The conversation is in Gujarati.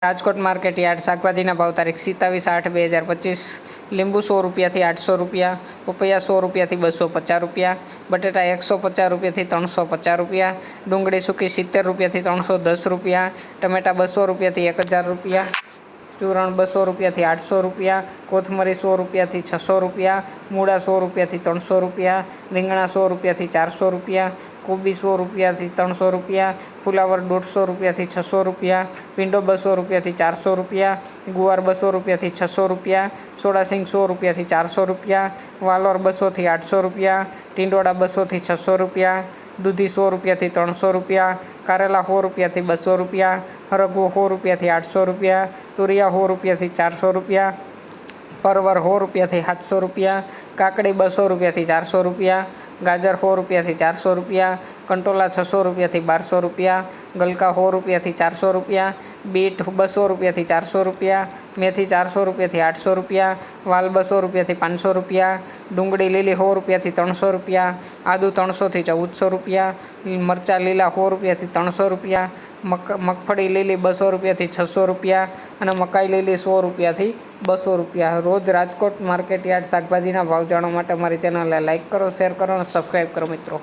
રાજકોટ માર્કેટ યાર્ડ શાકભાજીના ભાવ તારીખ 27/8/2025। લીંબુ 100 રૂપિયાથી 800 રૂપિયા, પપૈયા 100 રૂપિયાથી 250 રૂપિયા, બટેટા 150 રૂપિયાથી 350 રૂપિયા, ડુંગળી સૂકી 70 રૂપિયાથી 310 રૂપિયા, ટમેટા 200 રૂપિયાથી 1000 રૂપિયા, ચૂરણ 200 રૂપિયાથી 800 રૂપિયા, કોથમરી 100 રૂપિયાથી 600 રૂપિયા, મૂળા 100 રૂપિયાથી 300 રૂપિયા, રીંગણા 100 રૂપિયાથી 400 રૂપિયા, કોબી 100 રૂપિયાથી 300 રૂપિયા, ફુલાવર 150 રૂપિયાથી 600 રૂપિયા, ભીંડો 200 રૂપિયાથી 400 રૂપિયા, ગુવાર 200 રૂપિયાથી 600 રૂપિયા, સોડાસિંગ 100 રૂપિયાથી 400 રૂપિયા, વાલોર 200થી 800 રૂપિયા, ટીંડોળા 200થી 600 રૂપિયા, દૂધી 100 રૂપિયાથી 300 રૂપિયા, કારેલા 100 રૂપિયાથી 200 રૂપિયા, હરગવો 100 રૂપિયાથી 800 રૂપિયા, તુરિયા 100 રૂપિયાથી 400 રૂપિયા, પરવર 100 રૂપિયાથી 700 રૂપિયા, કાકડી 200 રૂપિયાથી 400 રૂપિયા, ગાજર 100 રૂપિયાથી 400 રૂપિયા, કંટોલા 600 રૂપિયાથી 1200 રૂપિયા, ગલકા 100 રૂપિયાથી 400 રૂપિયા, બીટ 200 રૂપિયાથી 400 રૂપિયા, મેથી 400 રૂપિયાથી 800 રૂપિયા, વાલ 200 રૂપિયાથી 500 રૂપિયા, ડુંગળી લીલી 100 રૂપિયાથી 300 રૂપિયા, આદુ 300થી 1400 રૂપિયા, મરચાં લીલા 100 રૂપિયાથી 300 રૂપિયા, મગફળી લીલી 200 રૂપિયાથી 600 રૂપિયા અને મકાઈ લીલી 100 રૂપિયાથી 200 રૂપિયા। રોજ રાજકોટ માર્કેટ યાર્ડ શાકભાજીના ભાવ જાણવા માટે અમારી ચેનલને લાઇક કરો, શેર કરો અને સબસ્ક્રાઈબ કરો મિત્રો।